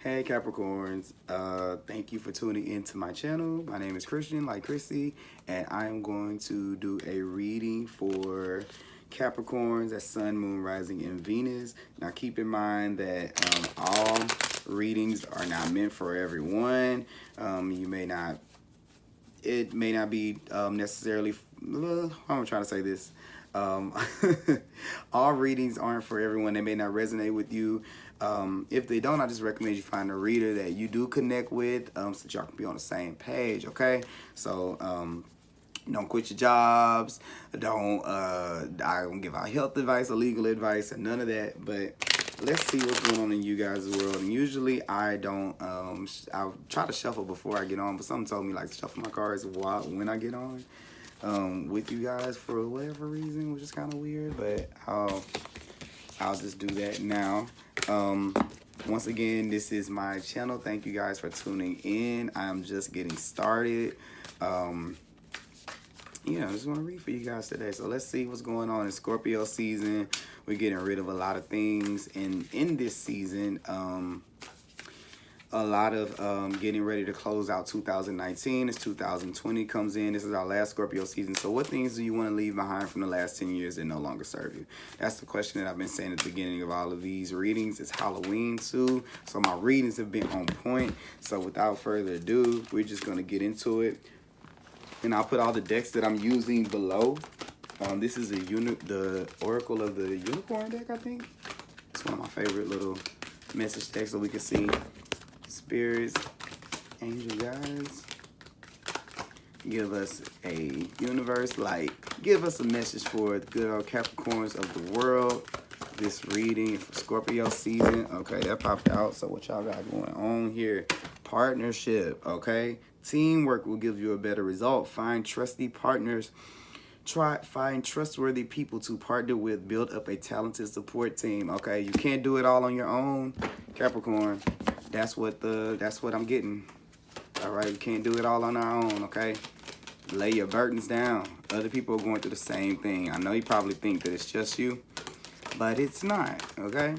Hey Capricorns, thank you for tuning into my channel. My name is Christian, like Chrissy, and I am going to do a reading for Capricorns, that's Sun, Moon, Rising, and Venus. Now keep in mind that all readings are not meant for everyone. You may not, it may not be necessarily, I'm trying to say this. Um, all readings aren't for everyone. They may not resonate with you. If they don't, I just recommend you find a reader that you do connect with, so that y'all can be on the same page, okay? So, don't quit your jobs. I don't give out health advice or legal advice and none of that. But let's see what's going on in you guys' world. And usually I don't, I'll try to shuffle before I get on, but someone told me like to shuffle my cards when I get on with you guys for whatever reason, which is kind of weird, but I'll just do that now. Once again, this is my channel. Thank you guys for tuning in. I'm just getting started. I just want to read for you guys today. So let's see what's going on in Scorpio season. We're getting rid of a lot of things, and in this season, a lot of getting ready to close out 2019 as 2020 comes in. This is our last Scorpio season. So what things do you want to leave behind from the last 10 years that no longer serve you? That's the question that I've been saying at the beginning of all of these readings. It's Halloween too, so my readings have been on point. So without further ado, we're just going to get into it. And I'll put all the decks that I'm using below. This is the Oracle of the Unicorn deck, I think. It's one of my favorite little message decks so we can see spirits, angel guides. Give us a universe light. Give us a message for the good old Capricorns of the world. This reading for Scorpio season. Okay, that popped out. So what y'all got going on here? Partnership, okay? Teamwork will give you a better result. Find trusty partners. Find trustworthy people to partner with. Build up a talented support team. Okay, you can't do it all on your own, Capricorn. That's what I'm getting. All right, you can't do it all on our own. Okay, lay your burdens down. Other people are going through the same thing. I know you probably think that it's just you, but it's not. Okay.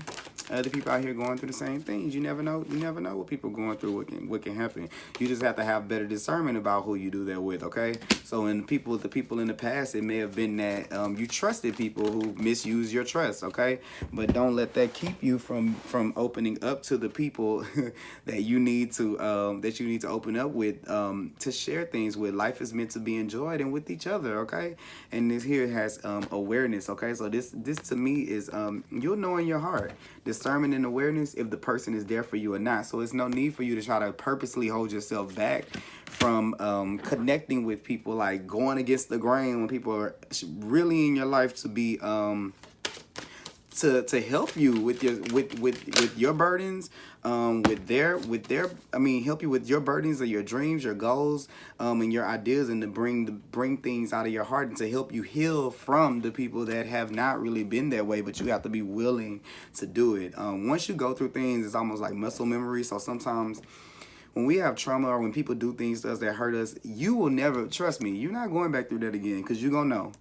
Other people out here going through the same things. You never know. You never know what people are going through, what can happen. You just have to have better discernment about who you do that with, okay? So in the people in the past, it may have been that you trusted people who misuse your trust, okay? But don't let that keep you from opening up to the people that you need to open up with, to share things with. Life is meant to be enjoyed and with each other, okay? And this here has awareness, okay? So this to me is you'll know in your heart. Discernment and awareness if the person is there for you or not. So it's no need for you to try to purposely hold yourself back from connecting with people, like going against the grain when people are really in your life to be to help you with your burdens, help you with your burdens or your dreams, your goals, and your ideas, and to bring things out of your heart and to help you heal from the people that have not really been that way, but you have to be willing to do it. Once you go through things, it's almost like muscle memory. So sometimes when we have trauma or when people do things to us that hurt us, you will never, trust me, you're not going back through that again, because you're gonna know.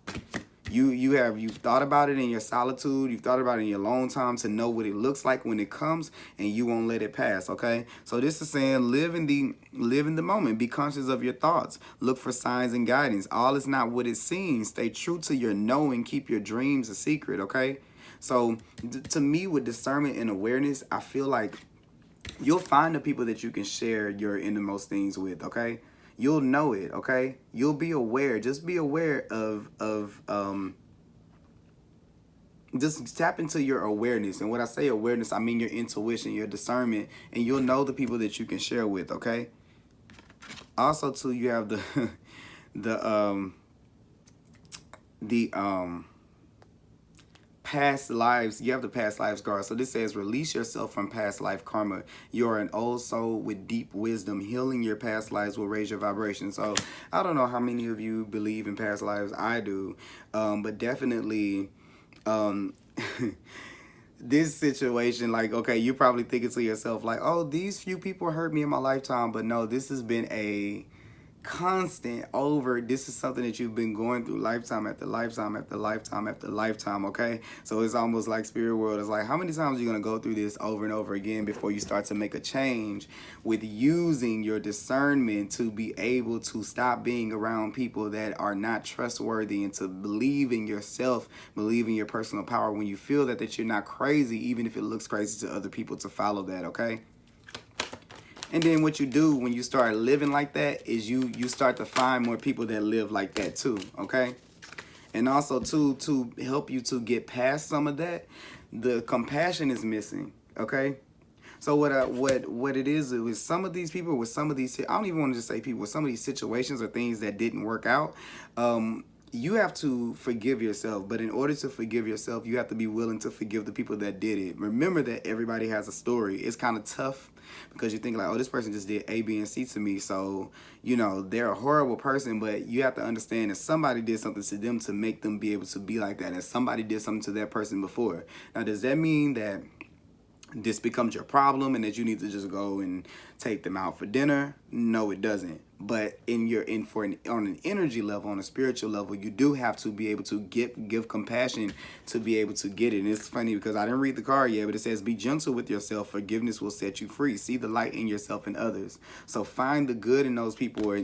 You've thought about it in your solitude, you've thought about it in your alone time to know what it looks like when it comes, and you won't let it pass, okay? So this is saying live in the moment, be conscious of your thoughts, look for signs and guidance. All is not what it seems. Stay true to your knowing, keep your dreams a secret, okay? So to me, with discernment and awareness, I feel like you'll find the people that you can share your innermost things with, okay? You'll know it, okay? You'll be aware. Just be aware of just tap into your awareness. And when I say awareness, I mean your intuition, your discernment, and you'll know the people that you can share with, okay? Also, too, you have the past lives. You have the past lives card. So this says release yourself from past life karma. You're an old soul with deep wisdom. Healing your past lives will raise your vibration. So I don't know how many of you believe in past lives. I do, but definitely this situation, like, okay, you're probably thinking to yourself like, oh, these few people hurt me in my lifetime, but no, this has been a constant over. This is something that you've been going through lifetime after lifetime after lifetime after lifetime, okay? So it's almost like spirit world is like, how many times are you going to go through this over and over again before you start to make a change with using your discernment to be able to stop being around people that are not trustworthy, and to believe in yourself, believe in your personal power when you feel that you're not crazy, even if it looks crazy to other people, to follow that, okay? And then what you do when you start living like that is you start to find more people that live like that too, okay? And also too, to help you to get past some of that, the compassion is missing, okay? So what it is with some of these people, with some of these, I don't even want to just say people, with some of these situations or things that didn't work out, you have to forgive yourself. But in order to forgive yourself, you have to be willing to forgive the people that did it. Remember that everybody has a story. It's kind of tough because you think like, oh, this person just did A, B, and C to me, so, you know, they're a horrible person. But you have to understand that somebody did something to them to make them be able to be like that, and somebody did something to that person before. Now, does that mean that this becomes your problem and that you need to just go and take them out for dinner? No, it doesn't. But on an energy level, on a spiritual level, you do have to be able to give compassion to be able to get it. And it's funny because I didn't read the card yet, but it says, be gentle with yourself. Forgiveness will set you free. See the light in yourself and others. So find the good in those people.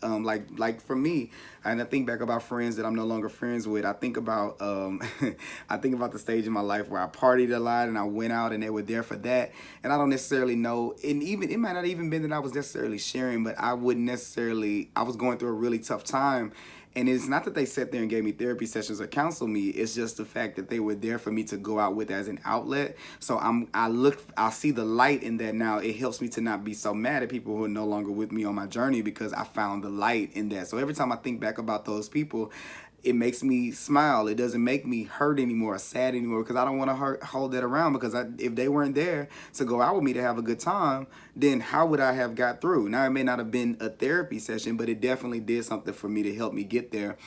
Like for me, and I think back about friends that I'm no longer friends with. I think about I think about the stage in my life where I partied a lot and I went out and they were there for that. And I don't necessarily know, and even it might not even been that I was necessarily sharing, but I was going through a really tough time. And it's not that they sat there and gave me therapy sessions or counseled me. It's just the fact that they were there for me to go out with as an outlet. So I see the light in that now. It helps me to not be so mad at people who are no longer with me on my journey, because I found the light in that. So every time I think back about those people, it makes me smile. It doesn't make me hurt anymore or sad anymore, because I don't want to hold that around, because if they weren't there to go out with me to have a good time, then how would I have got through? Now, it may not have been a therapy session, but it definitely did something for me to help me get there.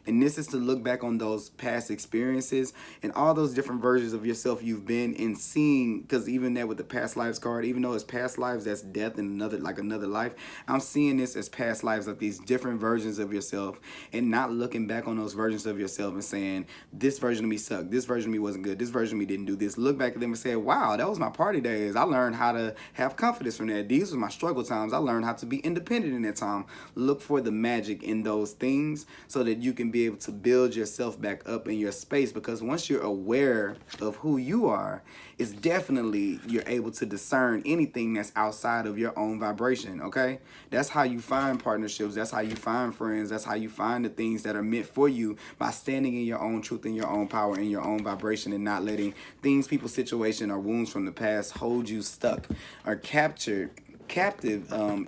And this is to look back on those past experiences and all those different versions of yourself you've been in, seeing, because even that with the past lives card, even though it's past lives, that's death and another life, I'm seeing this as past lives of these different versions of yourself, and not looking back on those versions of yourself and saying, this version of me sucked, this version of me wasn't good, this version of me didn't do this. Look back at them and say, wow, that was my party days. I learned how to have confidence from that. These were my struggle times. I learned how to be independent in that time. Look for the magic in those things so that you can be able to build yourself back up in your space, because once you're aware of who you are, it's definitely you're able to discern anything that's outside of your own vibration, okay? That's how you find partnerships. That's how you find friends. That's how you find the things that are meant for you, by standing in your own truth, in your own power, in your own vibration, and not letting things, people, situation, or wounds from the past hold you stuck or captive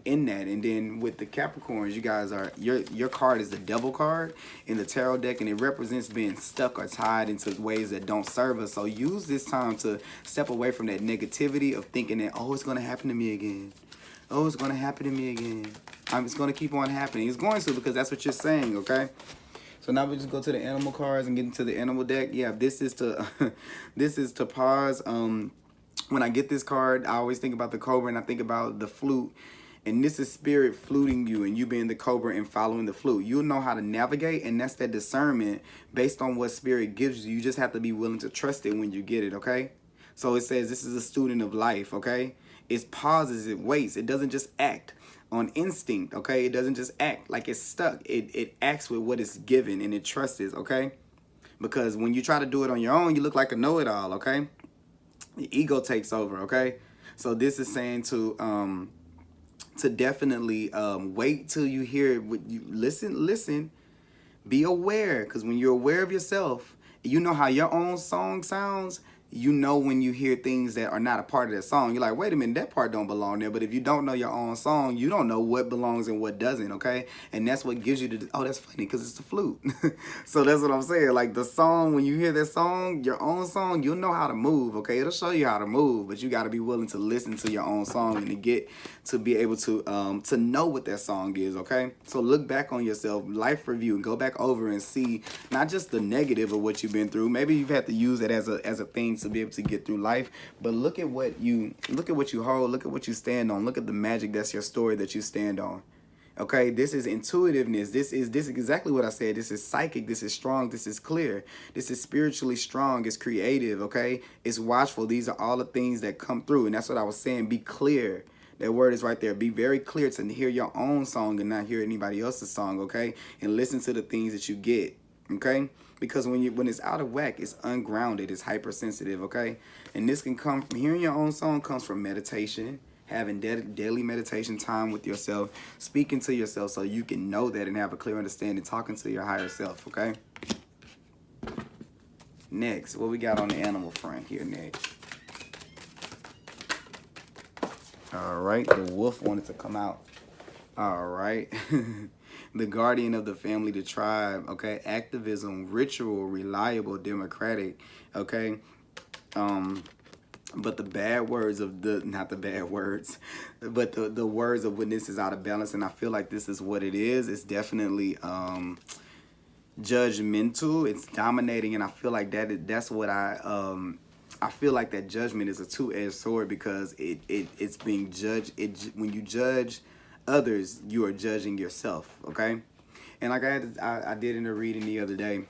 in that. And then with the Capricorns, you guys are, your card is the Devil card in the tarot deck, and it represents being stuck or tied into ways that don't serve us. So use this time to step away from that negativity of thinking that, oh, it's going to happen to me again. Oh, it's going to happen to me again. It's going to keep on happening. It's going to, because that's what you're saying, okay? So now we just go to the animal cards and get into the animal deck. Yeah, this is to this is to pause. When I get this card, I always think about the cobra, and I think about the flute. And this is spirit fluting you, and you being the cobra and following the flute. You'll know how to navigate, and that's that discernment based on what spirit gives you. You just have to be willing to trust it when you get it, okay? So it says this is a student of life, okay? It pauses, it waits. It doesn't just act on instinct, okay? It doesn't just act like it's stuck. It acts with what it's given, and it trusts it, okay? Because when you try to do it on your own, you look like a know-it-all, okay? The ego takes over, okay? So this is saying to definitely wait till you hear what you listen, be aware, because when you're aware of yourself, you know how your own song sounds. You know when you hear things that are not a part of that song, you're like, wait a minute, that part don't belong there. But if you don't know your own song, you don't know what belongs and what doesn't, okay? And that's what gives you the, oh, that's funny, because it's the flute. So that's what I'm saying. Like the song, when you hear that song, your own song, you'll know how to move, okay? It'll show you how to move, but you got to be willing to listen to your own song and to get to be able to know what that song is, okay? So look back on yourself, life review, and go back over and see not just the negative of what you've been through. Maybe you've had to use it as a thing to be able to get through life, but look at what you hold, look at what you stand on, look at the magic that's your story that you stand on. Okay, this is intuitiveness. This is exactly what I said. This is psychic. This is strong. This is clear. This is spiritually strong. It's creative. Okay, it's watchful. These are all the things that come through, and that's what I was saying. Be clear. That word is right there. Be very clear to hear your own song and not hear anybody else's song. Okay, and listen to the things that you get. Okay, because when it's out of whack, it's ungrounded. It's hypersensitive. Okay, and this can come from hearing your own song. Comes from meditation. Having daily meditation time with yourself, speaking to yourself so you can know that and have a clear understanding, talking to your higher self, okay? Next, what we got on the animal front here next? All right, the wolf wanted to come out. All right. The guardian of the family, the tribe, okay? Activism, ritual, reliable, democratic, okay? But the bad words of not the bad words, but the words of when this is out of balance, and I feel like this is what it is. It's definitely judgmental. It's dominating, and I feel like that's what I feel like that judgment is a two-edged sword because it's being judged. When you judge others, you are judging yourself, okay? And like I did in a reading the other day,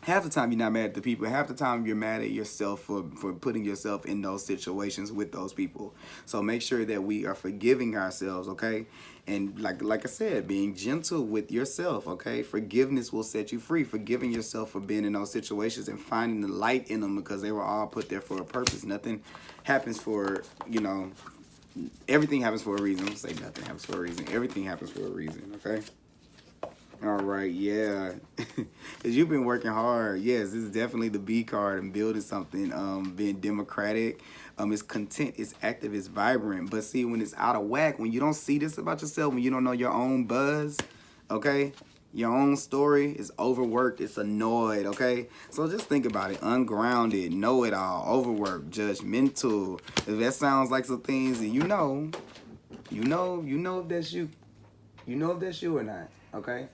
half the time you're not mad at the people. Half the time you're mad at yourself for putting yourself in those situations with those people. So make sure that we are forgiving ourselves, okay? And like I said, being gentle with yourself, okay? Forgiveness will set you free. Forgiving yourself for being in those situations and finding the light in them because they were all put there for a purpose. Nothing happens for, everything happens for a reason. Don't say nothing happens for a reason. Everything happens for a reason, okay? All right, yeah. Because you've been working hard. Yes, this is definitely the B card and building something, being democratic. It's content, it's active, it's vibrant. But see, when it's out of whack, when you don't see this about yourself, when you don't know your own buzz, okay? Your own story is overworked, it's annoyed, okay? So just think about it. Ungrounded, know-it-all, overworked, judgmental. If that sounds like some things that you know if that's you. You know if that's you or not, okay?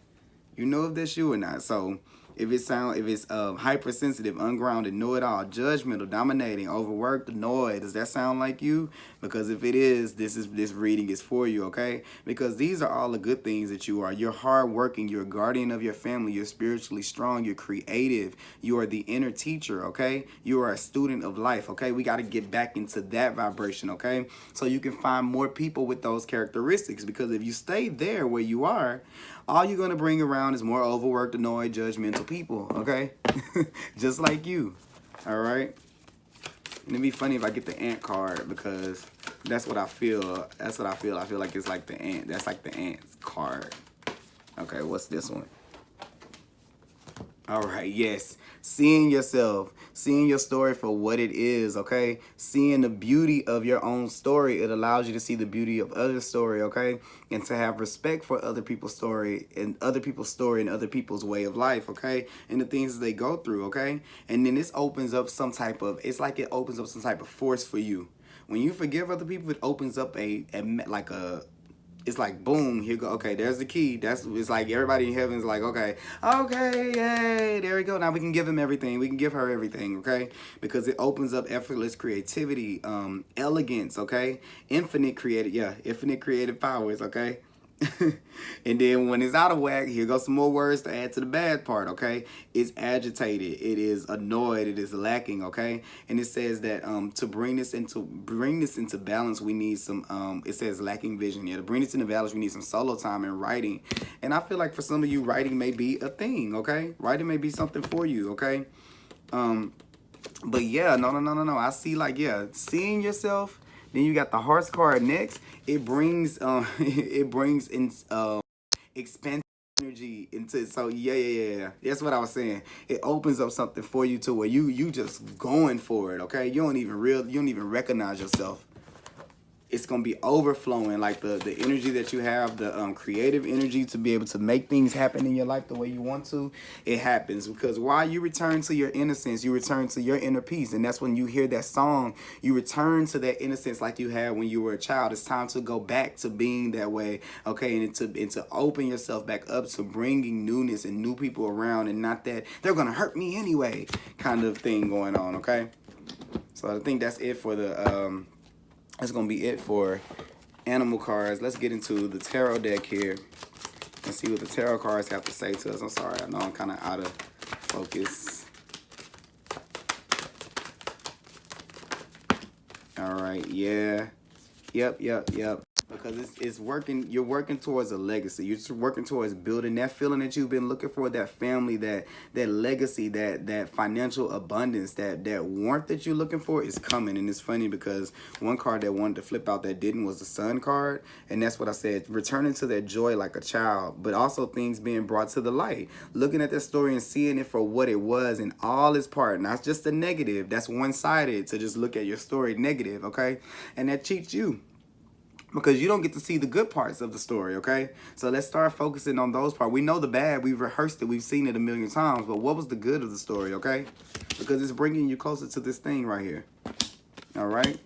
You know if that's you or not. So if it's hypersensitive, ungrounded, know-it-all, judgmental, dominating, overworked, annoyed, does that sound like you? Because if it is, this reading is for you, okay? Because these are all the good things that you are. You're hardworking. You're a guardian of your family. You're spiritually strong. You're creative. You are the inner teacher, okay? You are a student of life, okay? We got to get back into that vibration, okay? So you can find more people with those characteristics because if you stay there where you are, all you're going to bring around is more overworked, annoyed, judgmental people, okay? Just like you, all right? And it'd be funny if I get the ant card because that's what I feel. That's what I feel. I feel like it's like the ant. That's like the ant's card. Okay, what's this one? All right, yes. Seeing yourself, seeing your story for what it is, okay? Seeing the beauty of your own story, it allows you to see the beauty of other story, okay? And to have respect for other people's story and other people's way of life, okay? And the things that they go through, okay? And then this opens up some type of, it's like it opens up some type of force for you. When you forgive other people, it opens up it's like, boom, here go. Okay, there's the key. It's like everybody in heaven's like, okay, yay, there we go. Now we can give him everything. We can give her everything, okay? Because it opens up effortless creativity, elegance, okay? Infinite creative powers, okay? And then when it's out of whack, here goes some more words to add to the bad part, okay? It's agitated, it is annoyed, it is lacking, okay? And it says that to bring this into balance, we need some it says lacking vision. Yeah, to bring this into balance, we need some solo time and writing. And I feel like for some of you, writing may be a thing, okay? Writing may be something for you, okay? But yeah, no. I see seeing yourself. Then you got the Hearts card next. It brings in expansive energy into, so yeah. That's what I was saying. It opens up something for you to where you just going for it, okay? You don't even recognize yourself. It's gonna be overflowing, like the energy that you have, the creative energy to be able to make things happen in your life the way you want to. It happens because while you return to your innocence, you return to your inner peace, and that's when you hear that song. You return to that innocence like you had when you were a child. It's time to go back to being that way, okay? And to open yourself back up to bringing newness and new people around, and not that they're gonna hurt me anyway kind of thing going on, okay? So I think that's it for the. That's going to be it for animal cards. Let's get into the tarot deck here and see what the tarot cards have to say to us. I'm sorry, I know I'm kind of out of focus. All right, yeah. Yep. Because it's working, you're working towards a legacy. You're just working towards building that feeling that you've been looking for, that family, that legacy, that financial abundance, that warmth that you're looking for is coming. And it's funny because one card that wanted to flip out that didn't was the Sun card. And that's what I said, returning to that joy like a child, but also things being brought to the light. Looking at that story and seeing it for what it was in all its part, not just the negative. That's one-sided to just look at your story negative, okay? And that cheats you, because you don't get to see the good parts of the story, okay? So let's start focusing on those parts. We know the bad, we've rehearsed it, we've seen it a million times, but what was the good of the story, okay? Because it's bringing you closer to this thing right here, all right?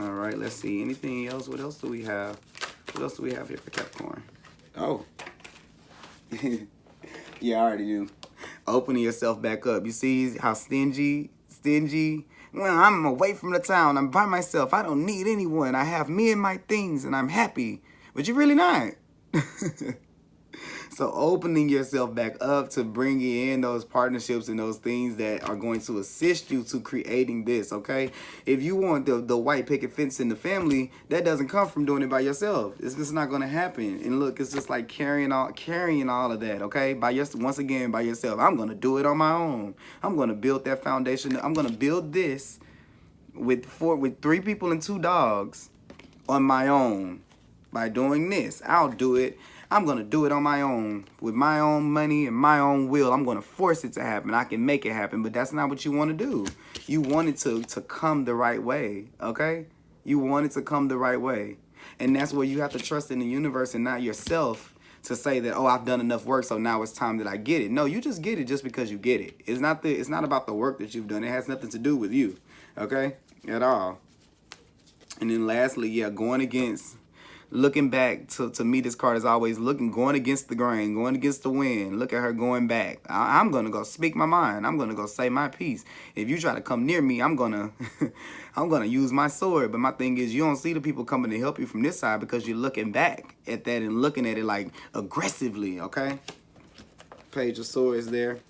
All right, let's see. Anything else? What else do we have? What else do we have here for Capricorn? Oh. Yeah, I already knew. Opening yourself back up. You see how stingy? Well, I'm away from the town. I'm by myself. I don't need anyone. I have me and my things, and I'm happy. But you're really not. So opening yourself back up to bringing in those partnerships and those things that are going to assist you to creating this, okay? If you want the white picket fence in the family, that doesn't come from doing it by yourself. It's just not going to happen. And look, it's just like carrying all of that, okay? Once again, by yourself. I'm going to do it on my own. I'm going to build that foundation. I'm going to build this with 3 people and 2 dogs on my own. By doing this, I'll do it. I'm going to do it on my own, with my own money and my own will. I'm going to force it to happen. I can make it happen, but that's not what you want to do. You want it to come the right way, okay? You want it to come the right way. And that's where you have to trust in the universe and not yourself to say that, oh, I've done enough work, so now it's time that I get it. No, you just get it just because you get it. It's not about the work that you've done. It has nothing to do with you, okay, at all. And then lastly, yeah, going against... Looking back, to me, this card is always going against the grain, going against the wind. Look at her going back. I'm going to go speak my mind. I'm going to go say my piece. If you try to come near me, I'm going to I'm going to use my sword. But my thing is, you don't see the people coming to help you from this side because you're looking back at that and looking at it like aggressively, okay? Page of Swords there.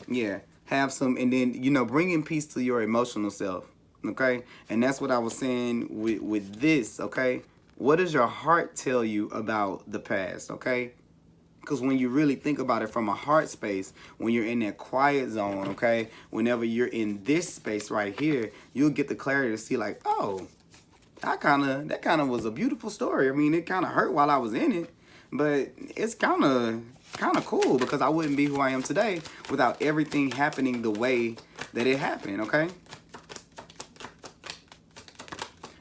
Yeah, have some, and then, you know, bringing peace to your emotional self. Okay, and that's what I was saying with this, okay? What does your heart tell you about the past, okay? Because when you really think about it from a heart space, when you're in that quiet zone, okay? Whenever you're in this space right here, you'll get the clarity to see like, oh, that kind of was a beautiful story. I mean, it kind of hurt while I was in it, but it's kind of cool because I wouldn't be who I am today without everything happening the way that it happened, okay?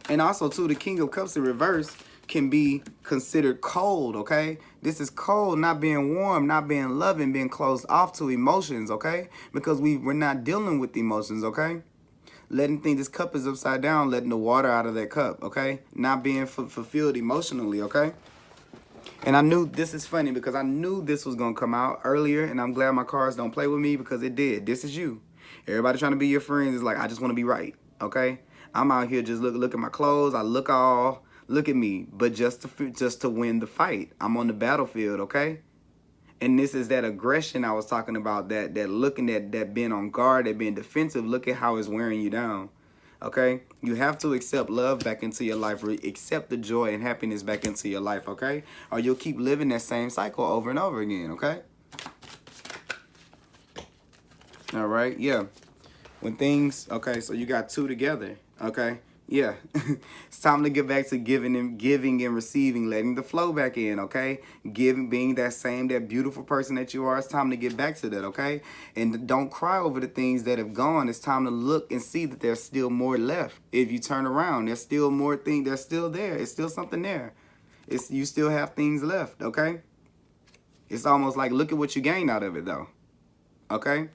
And also, too, the King of Cups in reverse can be considered cold, okay? This is cold, not being warm, not being loving, being closed off to emotions, okay? Because we're not dealing with emotions, okay? Letting things, this cup is upside down, letting the water out of that cup, okay? Not being fulfilled emotionally, okay? And I knew, this is funny because I knew this was going to come out earlier, and I'm glad my cards don't play with me because it did. This is you. Everybody trying to be your friends is like, I just want to be right, okay? I'm out here just look at my clothes. I look at me, but just to win the fight. I'm on the battlefield, okay? And this is that aggression I was talking about, that looking at that being on guard, that being defensive. Look at how it's wearing you down, okay? You have to accept love back into your life, accept the joy and happiness back into your life, okay? Or you'll keep living that same cycle over and over again, okay? All right, yeah. When things, okay, so you got 2 together. Okay, yeah. It's time to get back to giving and receiving, letting the flow back in, okay? Being that beautiful person that you are. It's time to get back to that, okay? And don't cry over the things that have gone. It's time to look and see that there's still more left. If you turn around, there's still more things. There's still there. It's still something there. You still have things left, okay? It's almost like, look at what you gained out of it, though, okay?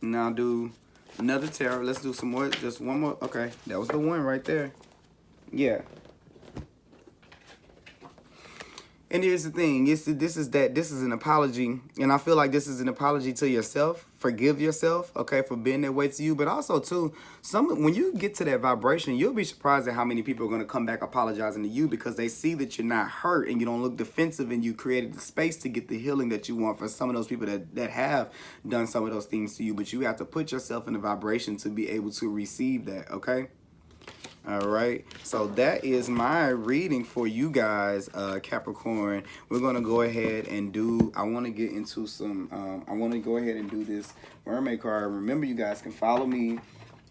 Now do another tarot. Let's do some more. Just one more. Okay, that was the one right there. Yeah. And here's the thing, this is an apology, and I feel like this is an apology to yourself. Forgive yourself, okay, for being that way to you. But also too, when you get to that vibration, you'll be surprised at how many people are gonna come back apologizing to you because they see that you're not hurt and you don't look defensive, and you created the space to get the healing that you want for some of those people that have done some of those things to you. But you have to put yourself in a vibration to be able to receive that, okay? All right, so that is my reading for you guys, Capricorn. We're gonna go ahead and do, I want to get into some, I want to go ahead and do this mermaid card. Remember, you guys can follow me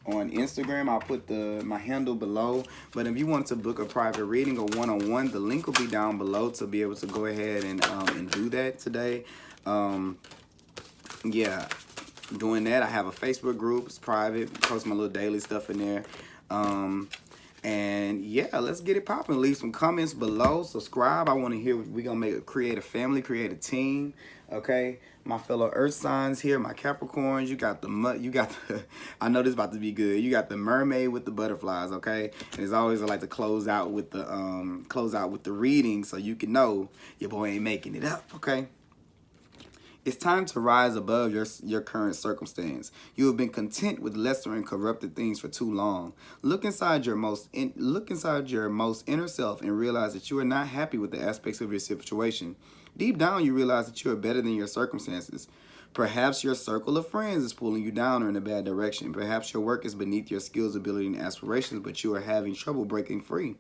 on Instagram. I'll put my handle below. But if you want to book a private reading or one-on-one, the link will be down below to be able to go ahead and do that today. Yeah, doing that. I have a Facebook group. It's private. Post my little daily stuff in there. And yeah, let's get it popping. Leave some comments below. Subscribe. I want to hear. We're gonna create a family, create a team. Okay, my fellow Earth signs here, my Capricorns. You got the I know this is about to be good. You got the mermaid with the butterflies. Okay, and as always, I like to close out with the reading so you can know your boy ain't making it up. Okay. It's time to rise above your current circumstance. You have been content with lesser and corrupted things for too long. Look inside your most inner self and realize that you are not happy with the aspects of your situation. Deep down, you realize that you are better than your circumstances. Perhaps your circle of friends is pulling you down or in a bad direction. Perhaps your work is beneath your skills, ability, and aspirations, but you are having trouble breaking free.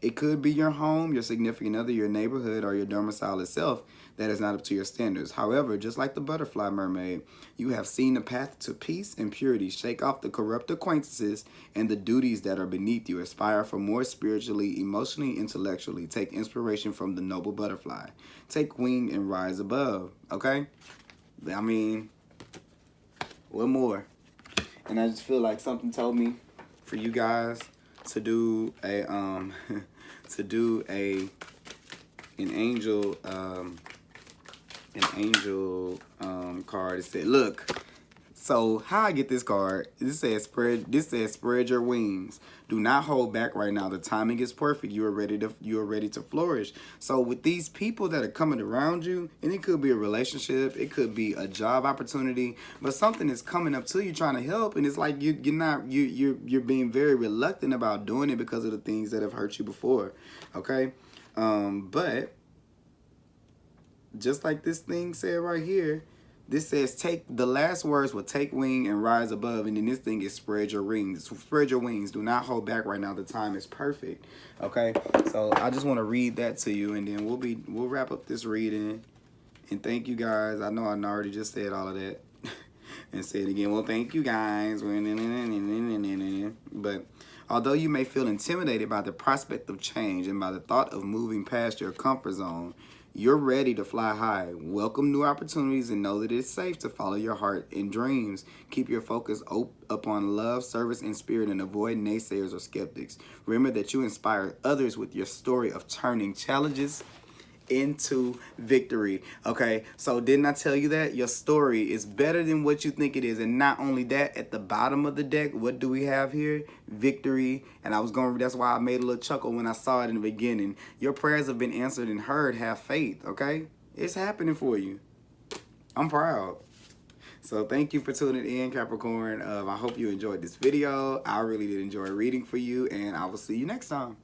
It could be your home, your significant other, your neighborhood, or your domicile itself that is not up to your standards. However, just like the butterfly mermaid, you have seen the path to peace and purity. Shake off the corrupt acquaintances and the duties that are beneath you. Aspire for more spiritually, emotionally, intellectually. Take inspiration from the noble butterfly. Take wing and rise above, okay? I mean, what more? And I just feel like something told me for you guys to do a an angel card. It said, look, so how I get this card, this says spread your wings. Do not hold back right now. The timing is perfect. You are ready to flourish. So with these people that are coming around you, and it could be a relationship, it could be a job opportunity, but something is coming up to you trying to help, and it's like you're being very reluctant about doing it because of the things that have hurt you before. Okay? But just like this thing said right here, this says the last words will take wing and rise above, and then this thing is spread your wings. Spread your wings. Do not hold back right now. The time is perfect. Okay, so I just want to read that to you, and then we'll wrap up this reading. And thank you guys. I know I already just said all of that, and say it again. Well, thank you guys. But although you may feel intimidated by the prospect of change and by the thought of moving past your comfort zone, you're ready to fly high. Welcome new opportunities and know that it's safe to follow your heart and dreams. Keep your focus upon love, service, and spirit, and avoid naysayers or skeptics. Remember that you inspire others with your story of turning challenges into victory. Okay, so didn't I tell you that your story is better than what you think it is? And not only that, at the bottom of the deck, what do we have here? Victory. And that's why I made a little chuckle when I saw it in the beginning. Your prayers have been answered and heard. Have faith. Okay, it's happening for you. I'm proud. So thank you for tuning in, Capricorn. I hope you enjoyed this video. I really did enjoy reading for you, and I will see you next time.